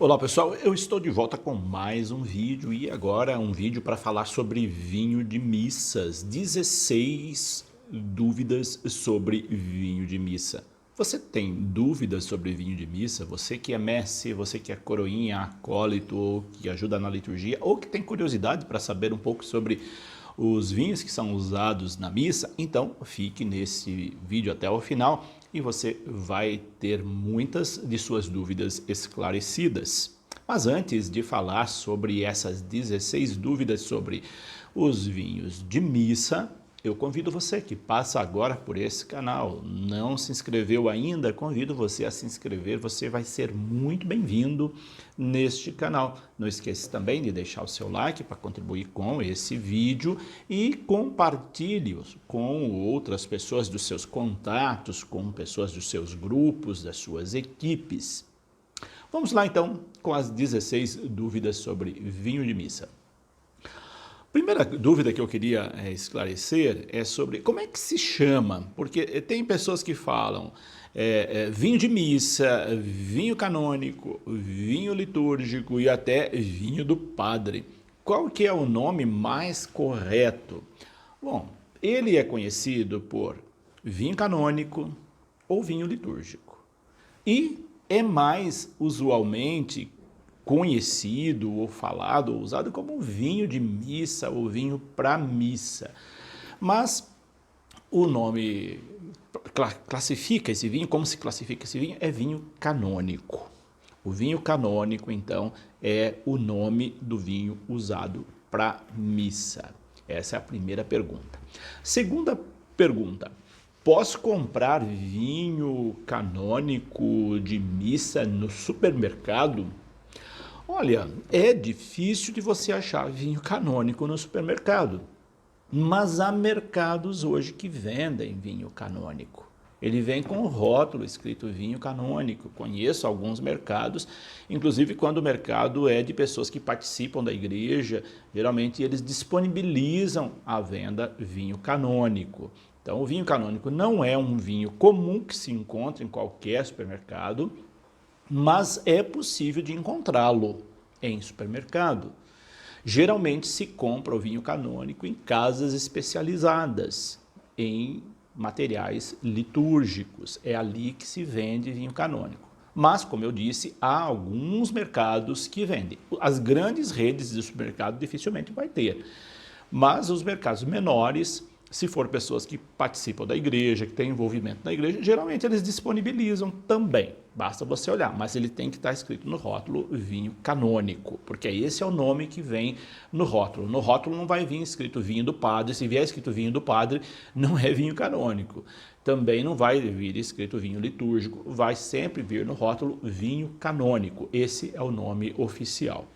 Olá pessoal, eu estou de volta com mais um vídeo e agora um vídeo para falar sobre vinho de missas, 16 dúvidas sobre vinho de missa. Você tem dúvidas sobre vinho de missa? Você que é mestre, você que é coroinha, acólito ou que ajuda na liturgia ou que tem curiosidade para saber um pouco sobre os vinhos que são usados na missa, então fique nesse vídeo até o final e você vai ter muitas de suas dúvidas esclarecidas. Mas antes de falar sobre essas 16 dúvidas sobre os vinhos de missa, eu convido você que passa agora por esse canal, não se inscreveu ainda, convido você a se inscrever, você vai ser muito bem-vindo neste canal. Não esqueça também de deixar o seu like para contribuir com esse vídeo e compartilhe-os com outras pessoas dos seus contatos, com pessoas dos seus grupos, das suas equipes. Vamos lá então com as 16 dúvidas sobre vinho de missa. Primeira dúvida que eu queria esclarecer é sobre como é que se chama, porque tem pessoas que falam vinho de missa, vinho canônico, vinho litúrgico e até vinho do padre. Qual que é o nome mais correto? Bom, ele é conhecido por vinho canônico ou vinho litúrgico e é mais usualmente conhecido ou falado ou usado como vinho de missa ou vinho para missa. Mas o nome classifica esse vinho, como se classifica esse vinho? É vinho canônico. O vinho canônico, então, é o nome do vinho usado para missa. Essa é a primeira pergunta. Segunda pergunta. Posso comprar vinho canônico de missa no supermercado? Olha, é difícil de você achar vinho canônico no supermercado, mas há mercados hoje que vendem vinho canônico. Ele vem com o rótulo escrito vinho canônico. Conheço alguns mercados, inclusive quando o mercado é de pessoas que participam da igreja, geralmente eles disponibilizam à venda vinho canônico. Então, o vinho canônico não é um vinho comum que se encontra em qualquer supermercado, mas é possível de encontrá-lo em supermercado. Geralmente se compra o vinho canônico em casas especializadas, em materiais litúrgicos. É ali que se vende vinho canônico. Mas, como eu disse, há alguns mercados que vendem. As grandes redes de supermercado dificilmente vai ter. Mas os mercados menores, se for pessoas que participam da igreja, que têm envolvimento na igreja, geralmente eles disponibilizam também. Basta você olhar, mas ele tem que estar escrito no rótulo vinho canônico, porque esse é o nome que vem no rótulo. No rótulo não vai vir escrito vinho do padre, se vier escrito vinho do padre, não é vinho canônico. Também não vai vir escrito vinho litúrgico, vai sempre vir no rótulo vinho canônico. Esse é o nome oficial.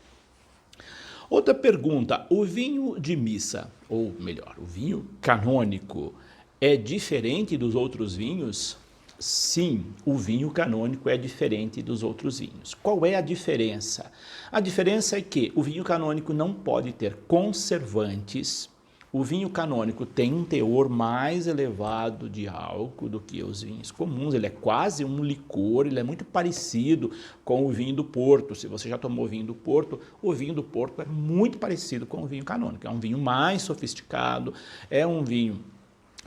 Outra pergunta, o vinho de missa, ou melhor, o vinho canônico, é diferente dos outros vinhos? Sim, o vinho canônico é diferente dos outros vinhos. Qual é a diferença? A diferença é que o vinho canônico não pode ter conservantes. O vinho canônico tem um teor mais elevado de álcool do que os vinhos comuns, ele é quase um licor, ele é muito parecido com o vinho do Porto. Se você já tomou vinho do Porto, o vinho do Porto é muito parecido com o vinho canônico, é um vinho mais sofisticado, é um vinho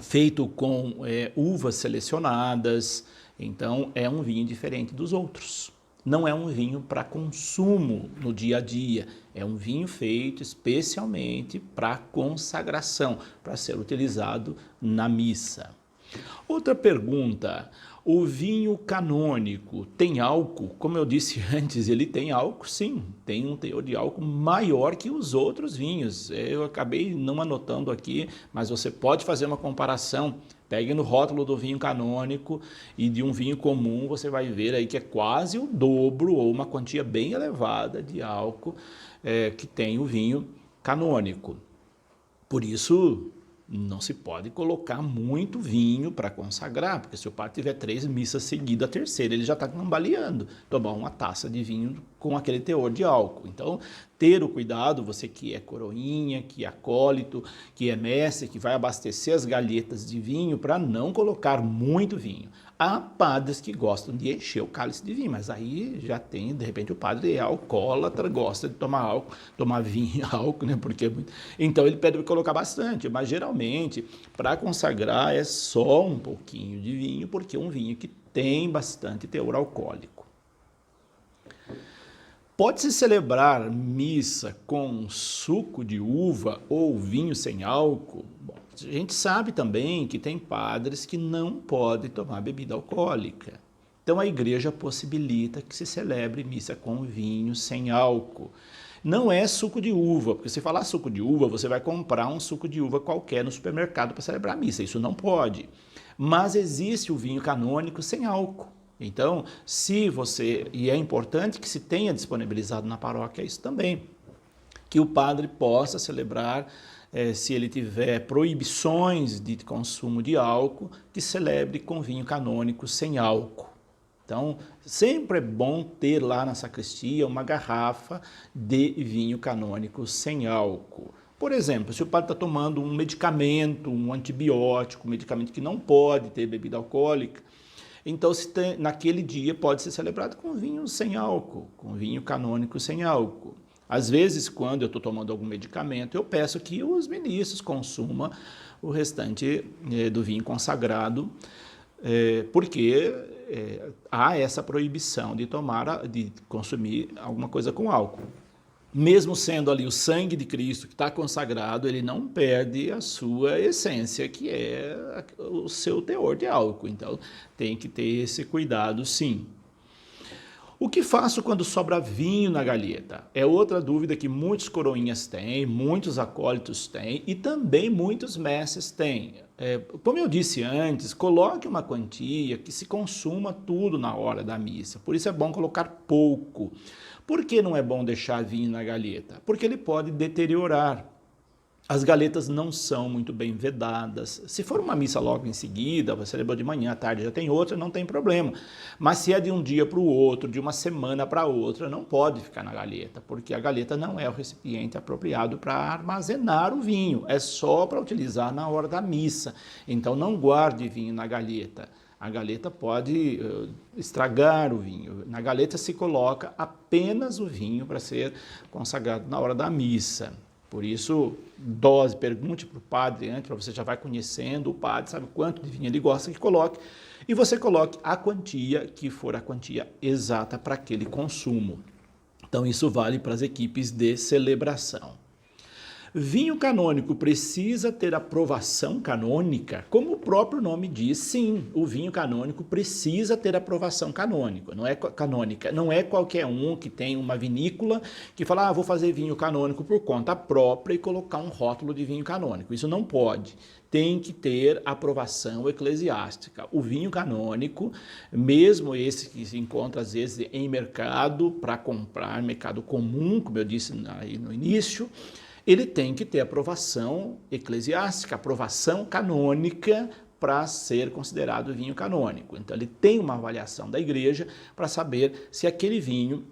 feito com uvas selecionadas, então é um vinho diferente dos outros. Não é um vinho para consumo no dia a dia, é um vinho feito especialmente para consagração, para ser utilizado na missa. Outra pergunta, o vinho canônico tem álcool? Como eu disse antes, ele tem álcool sim, tem um teor de álcool maior que os outros vinhos. Eu acabei não anotando aqui, mas você pode fazer uma comparação. Pegue no rótulo do vinho canônico e de um vinho comum, você vai ver aí que é quase o dobro ou uma quantia bem elevada de álcool que tem o vinho canônico. Por isso, não se pode colocar muito vinho para consagrar, porque se o padre tiver 3 missas seguidas, a terceira ele já está cambaleando. Tomar uma taça de vinho com aquele teor de álcool. Então, ter o cuidado, você que é coroinha, que é acólito, que é mestre, que vai abastecer as galhetas de vinho, para não colocar muito vinho. Há padres que gostam de encher o cálice de vinho, mas aí já tem, de repente, o padre é alcoólatra, gosta de tomar álcool, tomar vinho, álcool, né? Porque então ele pede para colocar bastante, mas geralmente, para consagrar, é só um pouquinho de vinho, porque é um vinho que tem bastante teor alcoólico. Pode-se celebrar missa com suco de uva ou vinho sem álcool? Bom, a gente sabe também que tem padres que não podem tomar bebida alcoólica. Então a igreja possibilita que se celebre missa com vinho sem álcool. Não é suco de uva, porque se falar suco de uva, você vai comprar um suco de uva qualquer no supermercado para celebrar a missa. Isso não pode. Mas existe o vinho canônico sem álcool. Então, se você, e é importante que se tenha disponibilizado na paróquia isso também, que o padre possa celebrar, se ele tiver proibições de consumo de álcool, que celebre com vinho canônico sem álcool. Então, sempre é bom ter lá na sacristia uma garrafa de vinho canônico sem álcool. Por exemplo, se o padre está tomando um medicamento, um antibiótico, um medicamento que não pode ter bebida alcoólica, então, naquele dia pode ser celebrado com vinho sem álcool, com vinho canônico sem álcool. Às vezes, quando eu estou tomando algum medicamento, eu peço que os ministros consumam o restante do vinho consagrado, porque há essa proibição de consumir alguma coisa com álcool. Mesmo sendo ali o sangue de Cristo que está consagrado, ele não perde a sua essência, que é o seu teor de álcool. Então, tem que ter esse cuidado, sim. O que faço quando sobra vinho na galheta? É outra dúvida que muitos coroinhas têm, muitos acólitos têm e também muitos mestres têm. Como eu disse antes, coloque uma quantia que se consuma tudo na hora da missa. Por isso é bom colocar pouco. Por que não é bom deixar vinho na galheta? Porque ele pode deteriorar. As galetas não são muito bem vedadas. Se for uma missa logo em seguida, você lembrou de manhã, à tarde já tem outra, não tem problema. Mas se é de um dia para o outro, de uma semana para outra, não pode ficar na galheta, porque a galheta não é o recipiente apropriado para armazenar o vinho, é só para utilizar na hora da missa. Então não guarde vinho na galheta. A galheta pode estragar o vinho. Na galheta se coloca apenas o vinho para ser consagrado na hora da missa. Por isso, pergunte para o padre antes, para você já vai conhecendo o padre, sabe quanto de vinho ele gosta que coloque, e você coloque a quantia que for a quantia exata para aquele consumo. Então isso vale para as equipes de celebração. Vinho canônico precisa ter aprovação canônica? Como o próprio nome diz, sim, o vinho canônico precisa ter aprovação canônica. Não é qualquer um que tem uma vinícola que fala, vou fazer vinho canônico por conta própria e colocar um rótulo de vinho canônico. Isso não pode. Tem que ter aprovação eclesiástica. O vinho canônico, mesmo esse que se encontra às vezes em mercado para comprar, mercado comum, como eu disse aí no início, ele tem que ter aprovação eclesiástica, aprovação canônica para ser considerado vinho canônico. Então ele tem uma avaliação da igreja para saber se aquele vinho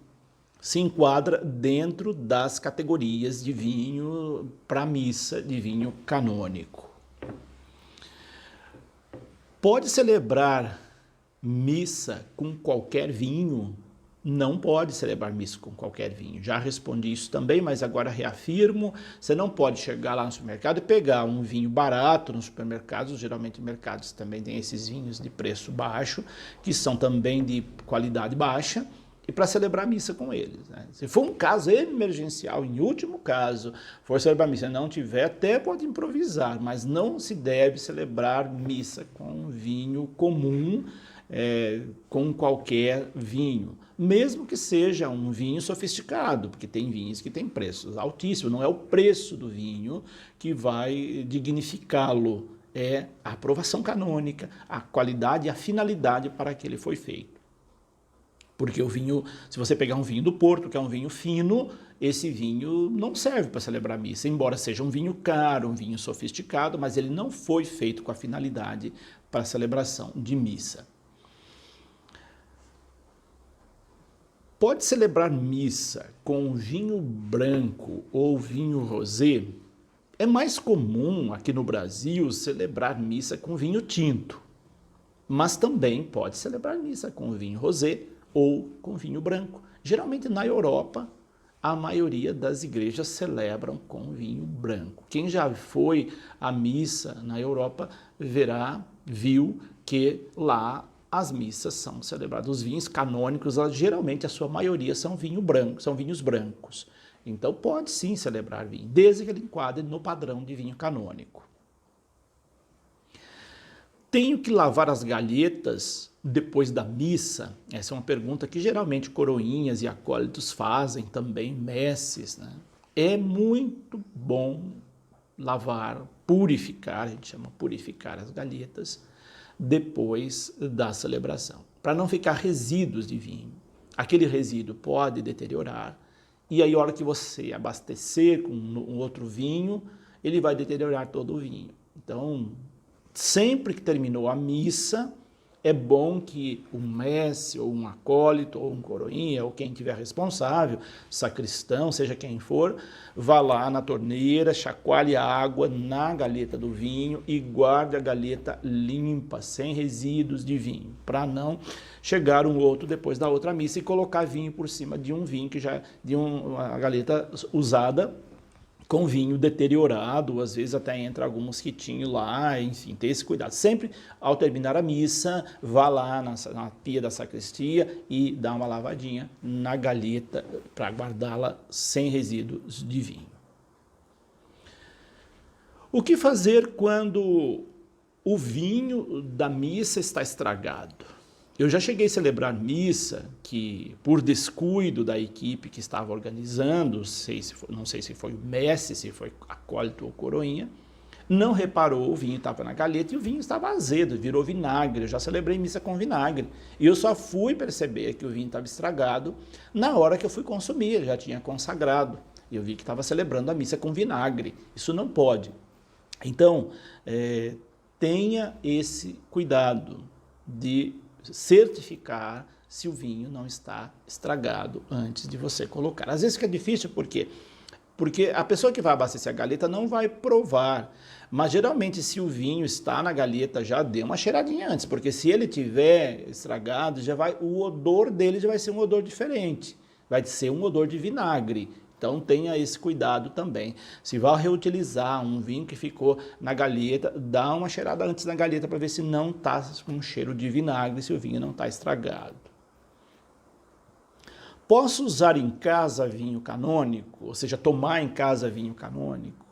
se enquadra dentro das categorias de vinho para missa, de vinho canônico. Pode celebrar missa com qualquer vinho? Não pode celebrar missa com qualquer vinho. Já respondi isso também, mas agora reafirmo. Você não pode chegar lá no supermercado e pegar um vinho barato nos supermercados. Geralmente mercados também têm esses vinhos de preço baixo, que são também de qualidade baixa, e para celebrar missa com eles, né? Se for um caso emergencial, em último caso, for celebrar missa e não tiver, até pode improvisar, mas não se deve celebrar missa com vinho comum, com qualquer vinho, mesmo que seja um vinho sofisticado, porque tem vinhos que têm preços altíssimos, não é o preço do vinho que vai dignificá-lo, é a aprovação canônica, a qualidade e a finalidade para que ele foi feito. Porque o vinho, se você pegar um vinho do Porto, que é um vinho fino, esse vinho não serve para celebrar missa, embora seja um vinho caro, um vinho sofisticado, mas ele não foi feito com a finalidade para a celebração de missa. Pode celebrar missa com vinho branco ou vinho rosé? É mais comum aqui no Brasil celebrar missa com vinho tinto, mas também pode celebrar missa com vinho rosé ou com vinho branco. Geralmente na Europa, a maioria das igrejas celebram com vinho branco. Quem já foi à missa na Europa viu que lá as missas são celebradas. Os vinhos canônicos, geralmente a sua maioria são vinhos brancos. Então pode sim celebrar vinho, desde que ele enquadre no padrão de vinho canônico. Tenho que lavar as galhetas depois da missa? Essa é uma pergunta que geralmente coroinhas e acólitos fazem, também messes, né? É muito bom lavar, purificar, a gente chama purificar as galhetas depois da celebração, para não ficar resíduos de vinho. Aquele resíduo pode deteriorar, e aí a hora que você abastecer com um outro vinho, ele vai deteriorar todo o vinho. Então, sempre que terminou a missa, é bom que um mestre, ou um acólito, ou um coroinha, ou quem tiver responsável, sacristão, seja quem for, vá lá na torneira, chacoalhe a água na galeta do vinho e guarde a galeta limpa, sem resíduos de vinho, para não chegar um outro depois da outra missa e colocar vinho por cima de um vinho que já de uma galeta usada com vinho deteriorado, às vezes até entra algum mosquitinho lá, enfim, ter esse cuidado. Sempre, ao terminar a missa, vá lá na pia da sacristia e dá uma lavadinha na galeta para guardá-la sem resíduos de vinho. O que fazer quando o vinho da missa está estragado? Eu já cheguei a celebrar missa que, por descuido da equipe que estava organizando, não sei se foi o mestre, se foi acólito ou coroinha, não reparou, o vinho estava na galeta e o vinho estava azedo, virou vinagre. Eu já celebrei missa com vinagre. E eu só fui perceber que o vinho estava estragado na hora que eu fui consumir, já tinha consagrado. E eu vi que estava celebrando a missa com vinagre. Isso não pode. Então, tenha esse cuidado de certificar se o vinho não está estragado antes de você colocar. Às vezes fica difícil, por quê? Porque a pessoa que vai abastecer a galeta não vai provar, mas geralmente se o vinho está na galeta já dê uma cheiradinha antes, porque se ele tiver estragado, o odor dele já vai ser um odor diferente, vai ser um odor de vinagre. Então tenha esse cuidado também. Se vai reutilizar um vinho que ficou na galeta, dá uma cheirada antes na galeta para ver se não está com um cheiro de vinagre, se o vinho não está estragado. Posso usar em casa vinho canônico, ou seja, tomar em casa vinho canônico?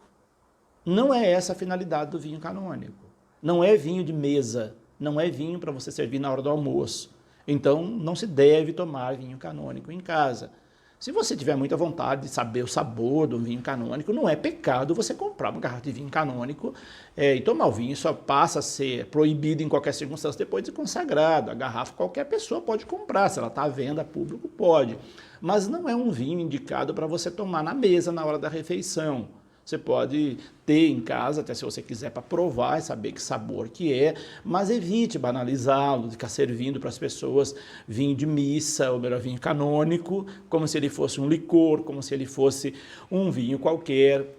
Não é essa a finalidade do vinho canônico. Não é vinho de mesa, não é vinho para você servir na hora do almoço. Então não se deve tomar vinho canônico em casa. Se você tiver muita vontade de saber o sabor do vinho canônico, não é pecado você comprar uma garrafa de vinho canônico e tomar o vinho. Só passa a ser proibido em qualquer circunstância depois de consagrado. A garrafa qualquer pessoa pode comprar, se ela está à venda a público, pode. Mas não é um vinho indicado para você tomar na mesa na hora da refeição. Você pode ter em casa, até se você quiser, para provar e saber que sabor que é, mas evite banalizá-lo, ficar servindo para as pessoas vinho de missa, ou melhor, vinho canônico, como se ele fosse um licor, como se ele fosse um vinho qualquer.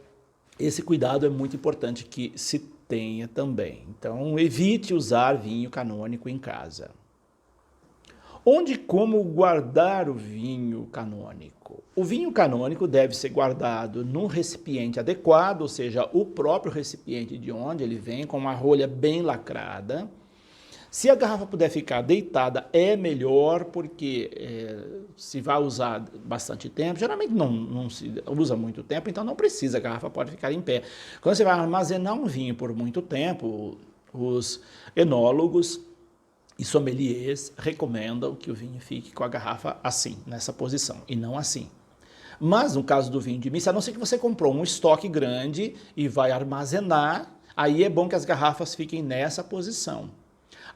Esse cuidado é muito importante que se tenha também. Então, evite usar vinho canônico em casa. Onde e como guardar o vinho canônico? O vinho canônico deve ser guardado num recipiente adequado, ou seja, o próprio recipiente de onde ele vem, com uma rolha bem lacrada. Se a garrafa puder ficar deitada, é melhor, porque se vai usar bastante tempo, geralmente não se usa muito tempo, então não precisa, a garrafa pode ficar em pé. Quando você vai armazenar um vinho por muito tempo, os enólogos e sommeliers recomendam que o vinho fique com a garrafa assim, nessa posição, e não assim. Mas no caso do vinho de missa, a não ser que você comprou um estoque grande e vai armazenar, aí é bom que as garrafas fiquem nessa posição.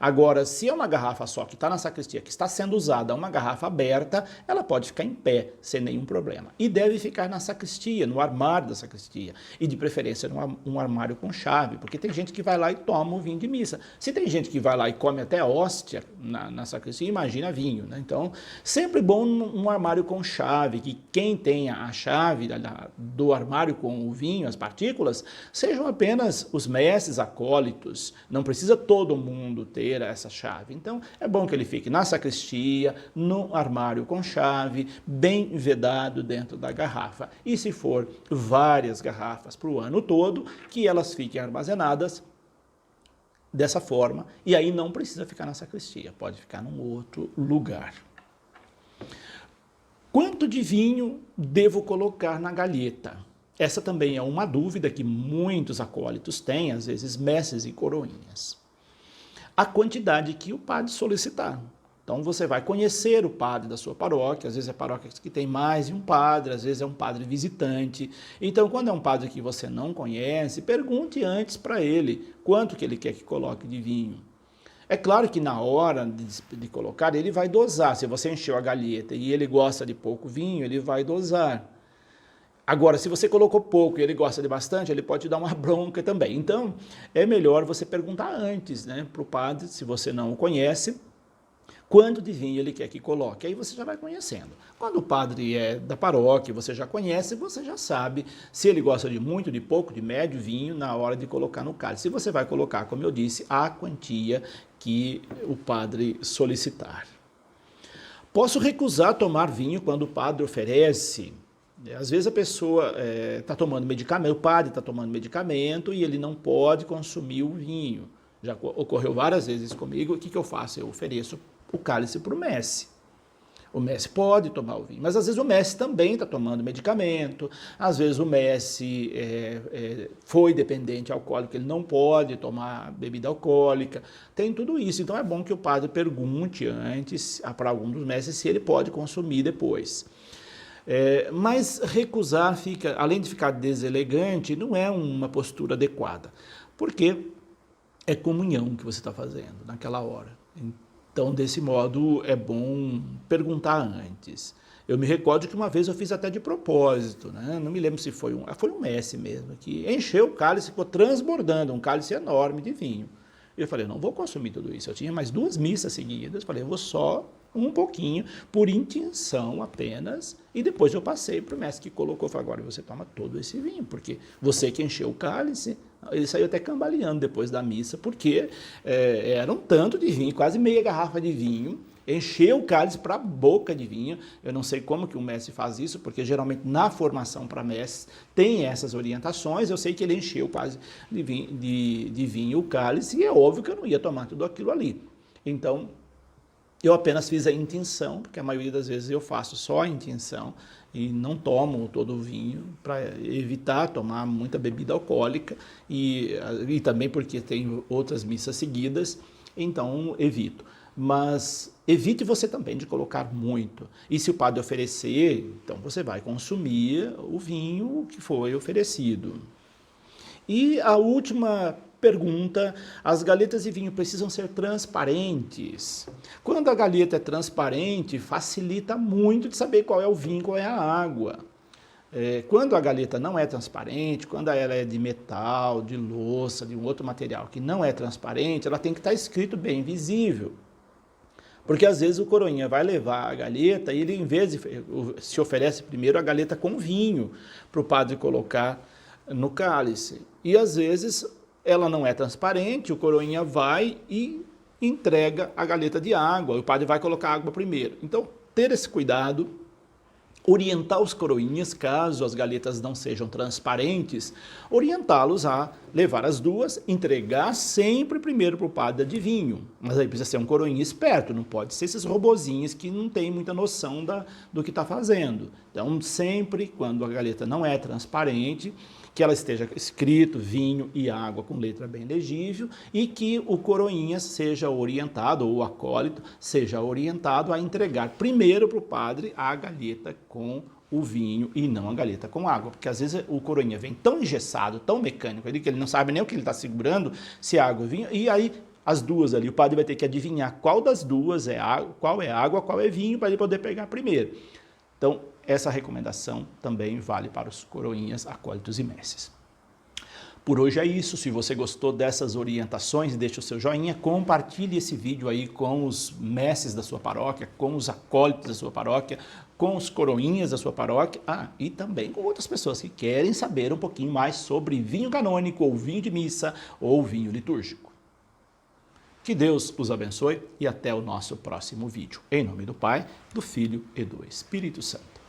Agora, se é uma garrafa só que está na sacristia, que está sendo usada, uma garrafa aberta, ela pode ficar em pé, sem nenhum problema. E deve ficar na sacristia, no armário da sacristia. E de preferência num armário com chave, porque tem gente que vai lá e toma o vinho de missa. Se tem gente que vai lá e come até hóstia na sacristia, imagina vinho, né? Então, sempre bom um armário com chave, que quem tenha a chave do armário com o vinho, as partículas, sejam apenas os mestres acólitos. Não precisa todo mundo ter essa chave. Então, é bom que ele fique na sacristia, no armário com chave, bem vedado dentro da garrafa. E se for várias garrafas para o ano todo, que elas fiquem armazenadas dessa forma, e aí não precisa ficar na sacristia, pode ficar num outro lugar. Quanto de vinho devo colocar na galheta? Essa também é uma dúvida que muitos acólitos têm, às vezes mestres e coroinhas. A quantidade que o padre solicitar. Então você vai conhecer o padre da sua paróquia, às vezes é paróquia que tem mais de um padre, às vezes é um padre visitante. Então quando é um padre que você não conhece, pergunte antes para ele quanto que ele quer que coloque de vinho. É claro que na hora de colocar ele vai dosar, se você encheu a galheta e ele gosta de pouco vinho, ele vai dosar. Agora, se você colocou pouco e ele gosta de bastante, ele pode te dar uma bronca também. Então, é melhor você perguntar antes, né, para o padre, se você não o conhece, quanto de vinho ele quer que coloque. Aí você já vai conhecendo. Quando o padre é da paróquia, você já conhece, você já sabe se ele gosta de muito, de pouco, de médio vinho na hora de colocar no cálice. Se você vai colocar, como eu disse, a quantia que o padre solicitar. Posso recusar tomar vinho quando o padre oferece? Às vezes a pessoa está tomando medicamento, o padre está tomando medicamento e ele não pode consumir o vinho. Já ocorreu várias vezes comigo. O que eu faço? Eu ofereço o cálice para o mestre. O mestre pode tomar o vinho, mas às vezes o mestre também está tomando medicamento, às vezes o mestre foi dependente alcoólico, ele não pode tomar bebida alcoólica, tem tudo isso. Então é bom que o padre pergunte antes para algum dos mestres se ele pode consumir depois. Mas recusar, além de ficar deselegante, não é uma postura adequada, porque é comunhão que você está fazendo naquela hora. Então, desse modo, é bom perguntar antes. Eu me recordo que uma vez eu fiz até de propósito, né? Não me lembro se foi um mestre mesmo, que encheu o cálice, ficou transbordando, um cálice enorme de vinho. Eu falei, não vou consumir tudo isso. Eu tinha mais 2 missas seguidas, falei, eu vou só um pouquinho, por intenção apenas, e depois eu passei para o mestre que colocou, falei, agora você toma todo esse vinho, porque você que encheu o cálice. Ele saiu até cambaleando depois da missa, porque era um tanto de vinho, quase meia garrafa de vinho, encheu o cálice para a boca de vinho. Eu não sei como que o mestre faz isso, porque geralmente na formação para mestres tem essas orientações. Eu sei que ele encheu quase de vinho o cálice, e é óbvio que eu não ia tomar tudo aquilo ali. Então, eu apenas fiz a intenção, porque a maioria das vezes eu faço só a intenção e não tomo todo o vinho para evitar tomar muita bebida alcoólica e também porque tenho outras missas seguidas, então evito. Mas evite você também de colocar muito. E se o padre oferecer, então você vai consumir o vinho que foi oferecido. E a última pergunta, as galetas de vinho precisam ser transparentes? Quando a galeta é transparente, facilita muito de saber qual é o vinho, qual é a água. Quando a galeta não é transparente, quando ela é de metal, de louça, de um outro material que não é transparente, ela tem que estar escrito bem visível. Porque às vezes o coroinha vai levar a galeta e ele, em vez de se oferece primeiro a galeta com vinho para o padre colocar no cálice. E às vezes ela não é transparente, o coroinha vai e entrega a galeta de água, o padre vai colocar água primeiro. Então, ter esse cuidado, orientar os coroinhas, caso as galetas não sejam transparentes, orientá-los a levar as duas, entregar sempre primeiro para o padre de vinho. Mas aí precisa ser um coroinha esperto, não pode ser esses robozinhos que não têm muita noção do que está fazendo. Então, sempre quando a galeta não é transparente, que ela esteja escrito vinho e água com letra bem legível e que o coroinha seja orientado, ou o acólito seja orientado a entregar primeiro para o padre a galeta com o vinho e não a galeta com água, porque às vezes o coroinha vem tão engessado, tão mecânico, que ele não sabe nem o que ele está segurando, se é água ou vinho, e aí as duas ali. O padre vai ter que adivinhar qual das duas é água, qual é vinho, para ele poder pegar primeiro. Então, essa recomendação também vale para os coroinhas, acólitos e messes. Por hoje é isso. Se você gostou dessas orientações, deixe o seu joinha, compartilhe esse vídeo aí com os messes da sua paróquia, com os acólitos da sua paróquia, com os coroinhas da sua paróquia, e também com outras pessoas que querem saber um pouquinho mais sobre vinho canônico, ou vinho de missa, ou vinho litúrgico. Que Deus os abençoe e até o nosso próximo vídeo. Em nome do Pai, do Filho e do Espírito Santo.